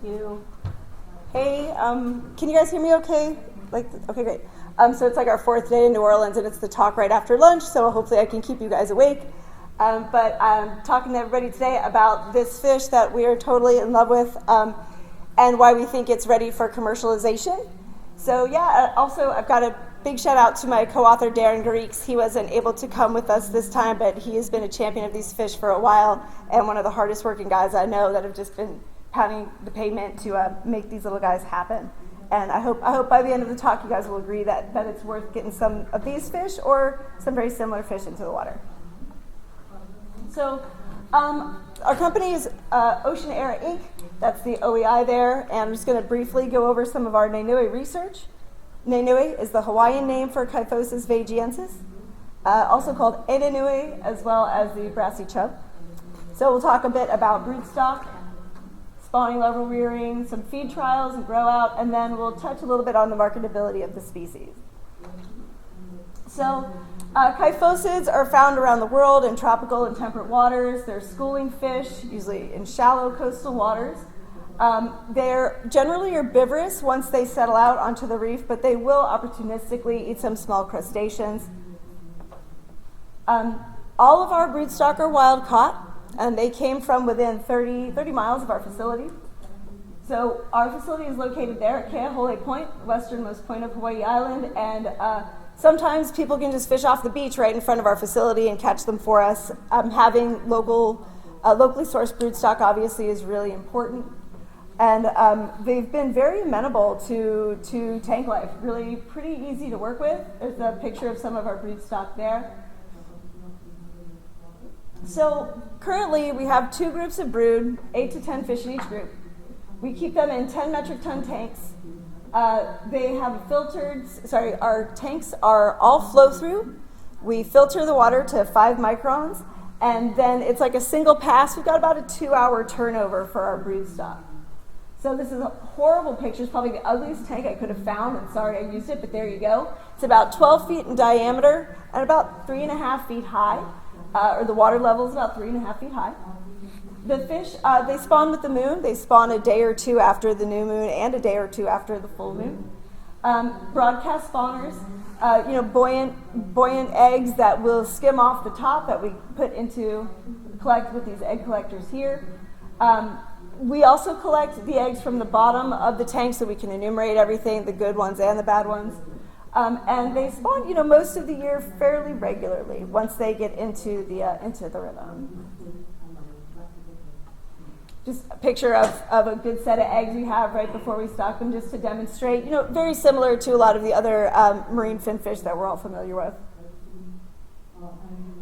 you. Hey, can you guys hear me okay? Okay, great. So it's like our fourth day in New Orleans, and it's the talk right after lunch, so hopefully I can keep you guys awake. But I'm talking to everybody today about this fish that we are totally in love with and why we think it's ready for commercialization. So yeah, also I've got a big shout out to my co-author Darren Garrix. He wasn't able to come with us this time, but he has been a champion of these fish for a while and one of the hardest working guys I know that have just been pounding the pavement to make these little guys happen. And I hope by the end of the talk you guys will agree that it's worth getting some of these fish or some very similar fish into the water. So our company is Ocean Era Inc. That's the OEI there, and I'm just going to briefly go over some of our Nainui research. Nainui is the Hawaiian name for Kyphosus vaigiensis, also called Enenui, as well as the Brassy Chub. So we'll talk a bit about broodstock, spawning level rearing, some feed trials and grow out, and then we'll touch a little bit on the marketability of the species. So Kyphosids are found around the world in tropical and temperate waters. They're schooling fish, usually in shallow coastal waters. They're generally herbivorous once they settle out onto the reef, but they will opportunistically eat some small crustaceans. All of our broodstock are wild caught, and they came from within 30 miles of our facility. So our facility is located there at Keahole Point, westernmost point of Hawaii Island, and sometimes people can just fish off the beach right in front of our facility and catch them for us. Having locally sourced broodstock obviously is really important. And they've been very amenable to tank life, really pretty easy to work with. There's a picture of some of our broodstock there. So currently we have 2 groups of brood, 8 to 10 fish in each group. We keep them in 10 metric ton tanks. They have our tanks are all flow through. We filter the water to 5 microns, and then it's like a single pass. We've got about a 2-hour turnover for our broodstock. So this is a horrible picture. It's probably the ugliest tank I could have found, and sorry I used it, but there you go. It's about 12 feet in diameter and about 3.5 feet high, or the water level is about 3.5 feet high. The fish, they spawn with the moon. They spawn a day or 2 after the new moon and a day or 2 after the full moon. Broadcast spawners, buoyant eggs that will skim off the top that we collect with these egg collectors here. We also collect the eggs from the bottom of the tank so we can enumerate everything, the good ones and the bad ones. And they spawn, most of the year fairly regularly once they get into the rhythm. Just a picture of a good set of eggs we have right before we stock them, just to demonstrate, very similar to a lot of the other marine finfish that we're all familiar with.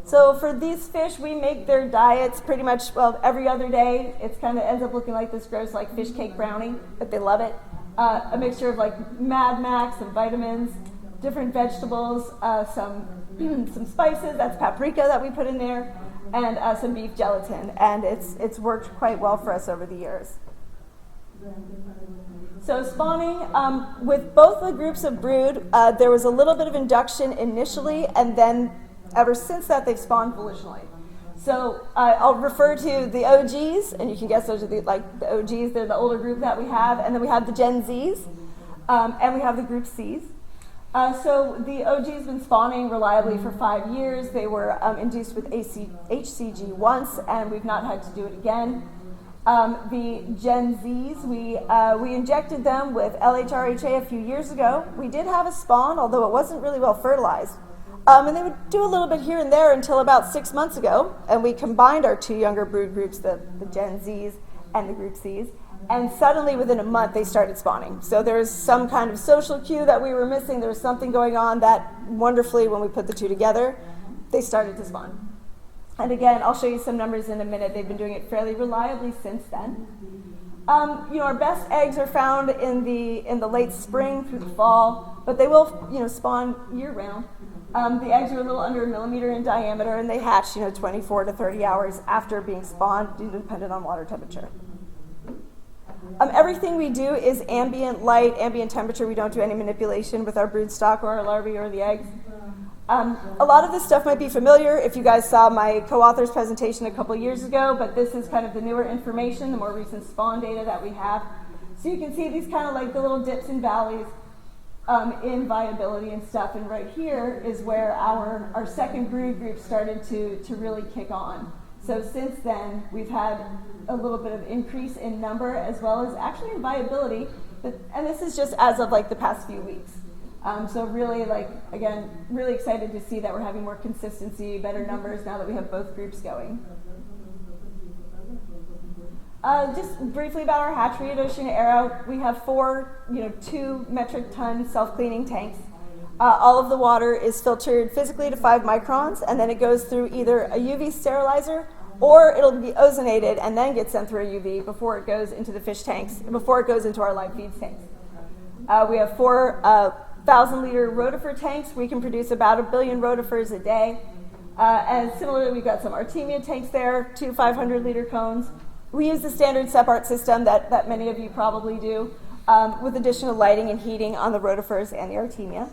So for these fish, we make their diets pretty much, every other day. It kind of ends up looking like this gross, fish cake brownie, but they love it. A mixture of Mad Max and vitamins, different vegetables, some spices, that's paprika that we put in there, and some beef gelatin, and it's worked quite well for us over the years. So spawning, with both the groups of brood, there was a little bit of induction initially, and then ever since that they've spawned volitionally. So I'll refer to the OGs, and you can guess those are the OGs, they're the older group that we have, and then we have the Gen Zs, and we have the Group Cs. So the OG's been spawning reliably for 5 years. They were induced with HCG once, and we've not had to do it again. The Gen Zs, we injected them with LHRHA a few years ago. We did have a spawn, although it wasn't really well fertilized. And they would do a little bit here and there until about 6 months ago, and we combined our 2 younger brood groups, the Gen Zs and the Group Cs, and suddenly within a month they started spawning. So there's some kind of social cue that we were missing. There was something going on that wonderfully, when we put the 2 together, they started to spawn. And again, I'll show you some numbers in a minute. They've been doing it fairly reliably since then. Our best eggs are found in the late spring through the fall, but they will spawn year round. The eggs are a little under 1 millimeter in diameter, and they hatch 24 to 30 hours after being spawned, dependent on water temperature. Everything we do is ambient light, ambient temperature. We don't do any manipulation with our broodstock or our larvae or the eggs. A lot of this stuff might be familiar if you guys saw my co-author's presentation a couple years ago, but this is kind of the newer information, the more recent spawn data that we have. So you can see these kind of like the little dips and valleys in viability and stuff. And right here is where our second brood group started to really kick on. So since then, we've had a little bit of increase in number as well as actually in viability. And this is just as of like the past few weeks. So really, like, again, really excited to see that we're having more consistency, better numbers now that we have both groups going. Just briefly about our hatchery at Ocean Aero, we have 2 metric ton self-cleaning tanks. All of the water is filtered physically to 5 microns, and then it goes through either a UV sterilizer or it'll be ozonated and then get sent through a UV before it goes into the fish tanks, before it goes into our live feeds tanks. We have 4,000-liter rotifer tanks. We can produce about 1 billion rotifers a day. And similarly, we've got some Artemia tanks there, 2 500-liter cones. We use the standard Separt system that many of you probably do, with additional lighting and heating on the rotifers and the Artemia.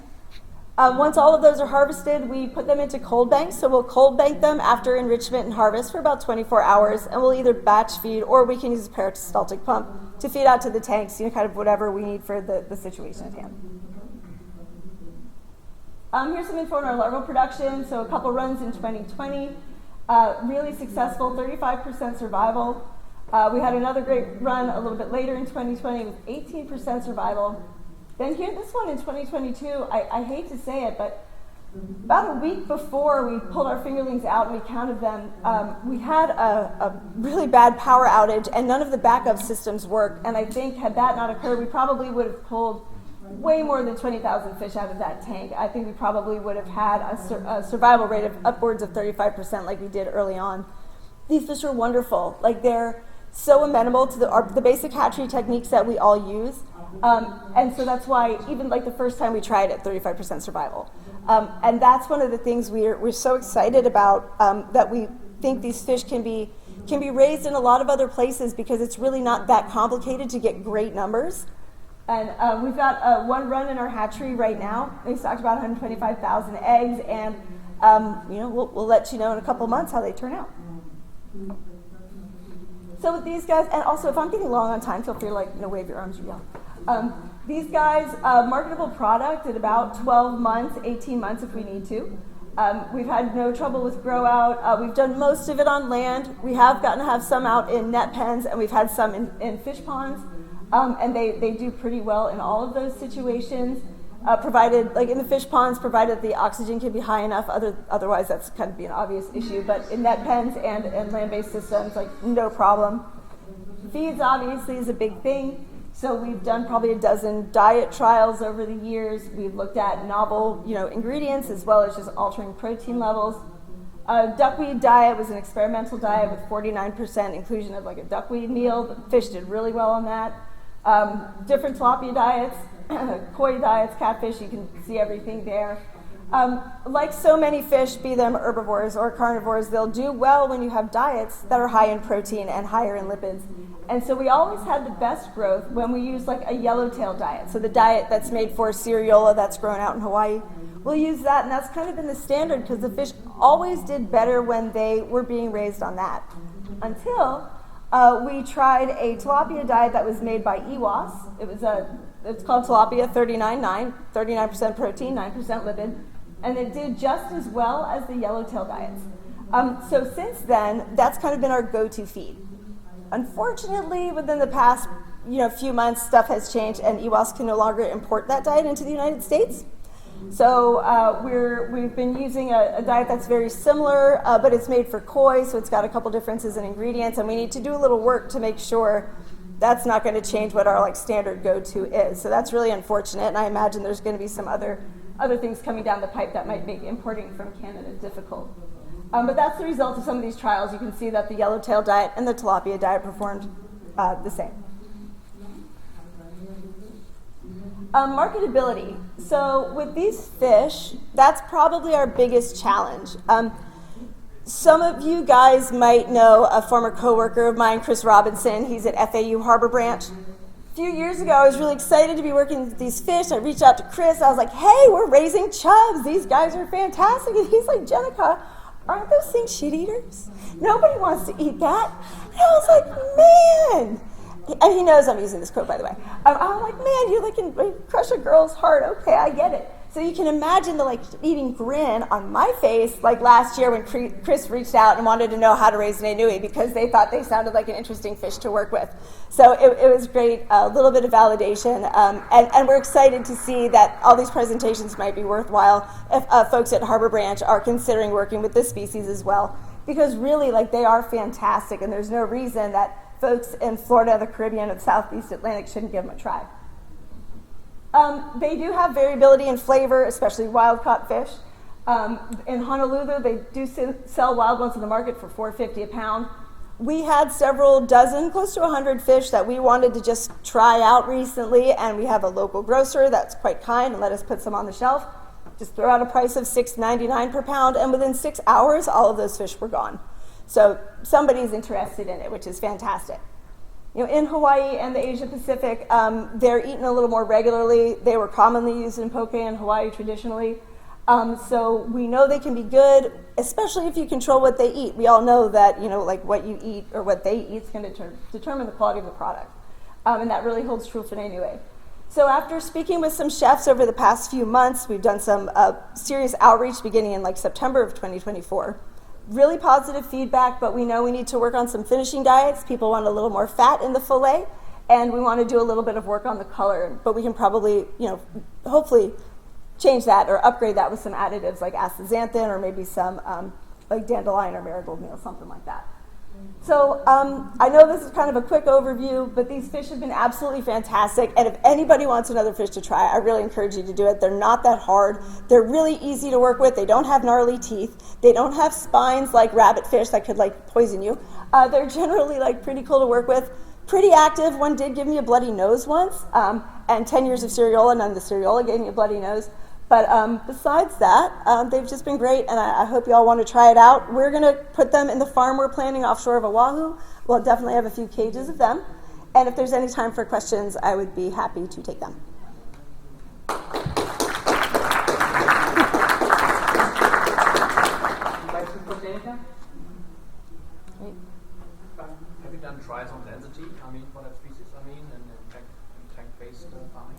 Once all of those are harvested, we put them into cold banks. So we'll cold bank them after enrichment and harvest for about 24 hours, and we'll either batch feed or we can use a peristaltic pump to feed out to the tanks, kind of whatever we need for the situation at hand. Here's some info on our larval production. So a couple runs in 2020, really successful, 35% survival. We had another great run a little bit later in 2020 with 18% survival. Then here, this one in 2022, I hate to say it, but about a week before we pulled our fingerlings out and we counted them, we had a really bad power outage and none of the backup systems worked. And I think had that not occurred, we probably would have pulled way more than 20,000 fish out of that tank. I think we probably would have had a survival rate of upwards of 35% like we did early on. These fish are wonderful. Like, they're so amenable to the basic hatchery techniques that we all use. And so that's why even like the first time we tried it, 35% survival. And that's one of the things we're so excited about, that we think these fish can be raised in a lot of other places because it's really not that complicated to get great numbers. And we've got one run in our hatchery right now. They stocked about 125,000 eggs, and we'll let you know in a couple months how they turn out. So with these guys, and also if I'm getting long on time, feel free to wave your arms or yell. These guys, marketable product at about 12 months, 18 months if we need to. We've had no trouble with grow out. We've done most of it on land. We have gotten to have some out in net pens, and we've had some in fish ponds. And they do pretty well in all of those situations, provided, like in the fish ponds, provided the oxygen can be high enough. Otherwise, that's kind of be an obvious issue. But in net pens and land-based systems, no problem. Feeds, obviously, is a big thing. So we've done probably a dozen diet trials over the years. We've looked at novel, ingredients as well as just altering protein levels. Duckweed diet was an experimental diet with 49% inclusion of a duckweed meal. The fish did really well on that. Different tilapia diets, koi diets, catfish, you can see everything there. Like so many fish, be them herbivores or carnivores, they'll do well when you have diets that are high in protein and higher in lipids. And so we always had the best growth when we use a yellowtail diet. So the diet that's made for cereola that's grown out in Hawaii. We'll use that, and that's kind of been the standard because the fish always did better when they were being raised on that. Until we tried a tilapia diet that was made by EWAS. It's called tilapia 39.9, 39% protein, 9% lipid, and it did just as well as the yellowtail diets. So since then, that's kind of been our go-to feed. Unfortunately, within the past few months, stuff has changed, and EWAS can no longer import that diet into the United States. So we've been using a diet that's very similar, but it's made for koi, so it's got a couple differences in ingredients, and we need to do a little work to make sure that's not going to change what our standard go-to is. So that's really unfortunate, and I imagine there's going to be some other things coming down the pipe that might make importing from Canada difficult. But that's the result of some of these trials. You can see that the yellowtail diet and the tilapia diet performed the same. Marketability. So with these fish, that's probably our biggest challenge. Some of you guys might know a former coworker of mine, Chris Robinson. He's at FAU Harbor Branch. A few years ago, I was really excited to be working with these fish. I reached out to Chris. I was like, hey, we're raising chubs. These guys are fantastic. And he's like, Jennica, aren't those things shit eaters? Nobody wants to eat that. And I was like, man. and he knows I'm using this quote, by the way. I'm like, man, you can crush a girl's heart. Okay, I get it. So you can imagine the eating grin on my face, like last year when Chris reached out and wanted to know how to raise an anui because they thought they sounded like an interesting fish to work with. So it was great, a little bit of validation, and we're excited to see that all these presentations might be worthwhile if folks at Harbor Branch are considering working with this species as well, because really, they are fantastic, and there's no reason that folks in Florida, the Caribbean, and the Southeast Atlantic shouldn't give them a try. They do have variability in flavor, especially wild-caught fish. In Honolulu, they do sell wild ones in the market for $4.50 a pound. We had several dozen, close to 100 fish that we wanted to just try out recently, and we have a local grocer that's quite kind and let us put some on the shelf. Just throw out a price of $6.99 per pound, and within 6 hours, all of those fish were gone. So somebody's interested in it, which is fantastic. In Hawaii and the Asia Pacific, they're eaten a little more regularly. They were commonly used in poke in Hawaii traditionally. So we know they can be good, especially if you control what they eat. We all know that, what you eat or what they eat is going to determine the quality of the product. And that really holds true for an anyway. So after speaking with some chefs over the past few months, we've done some serious outreach beginning in September of 2024. Really positive feedback, but we know we need to work on some finishing diets. People want a little more fat in the fillet, and we want to do a little bit of work on the color, but we can probably, hopefully change that or upgrade that with some additives like astaxanthin or maybe some dandelion or marigold meal, something like that. So I know this is kind of a quick overview, but these fish have been absolutely fantastic, and if anybody wants another fish to try, I really encourage you to do it. They're not that hard. They're really easy to work with. They don't have gnarly teeth. They don't have spines like rabbit fish that could poison you. They're generally pretty cool to work with. Pretty active. One did give me a bloody nose once, and 10 years of cereola, none of the cereola gave me a bloody nose. But besides that, they've just been great, and I hope you all want to try it out. We're going to put them in the farm we're planning offshore of Oahu. We'll definitely have a few cages of them. And if there's any time for questions, I would be happy to take them. Have you done trials on density? For that species? And tank-based farming?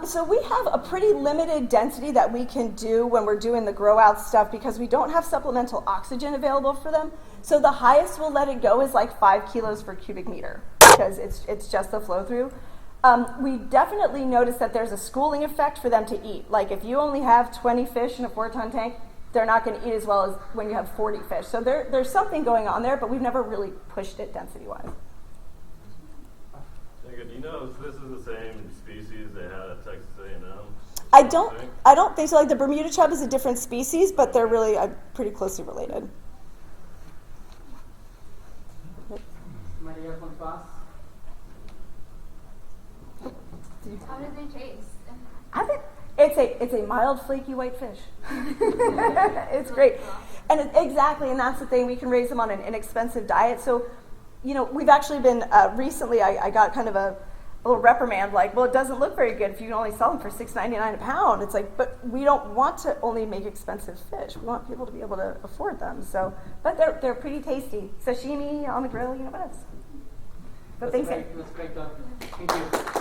So we have a pretty limited density that we can do when we're doing the grow out stuff because we don't have supplemental oxygen available for them. So the highest we'll let it go is 5 kilos per cubic meter because it's just the flow through. We definitely notice that there's a schooling effect for them to eat. If you only have 20 fish in a 4-ton tank, they're not going to eat as well as when you have 40 fish. So there's something going on there, but we've never really pushed it density-wise. Do you know if this is the same species they had at Texas A&M? I don't think so. The Bermuda chub is a different species, but they're really pretty closely related. Maria Fonfas. How do they taste? I think it's a mild, flaky white fish. It's great, and exactly, and that's the thing. We can raise them on an inexpensive diet. So, we've actually been recently. I got kind of a little reprimand, well, it doesn't look very good if you can only sell them for $6.99 a pound. It's but we don't want to only make expensive fish. We want people to be able to afford them. So, but they're pretty tasty. Sashimi on the grill, but thanks. Thank you.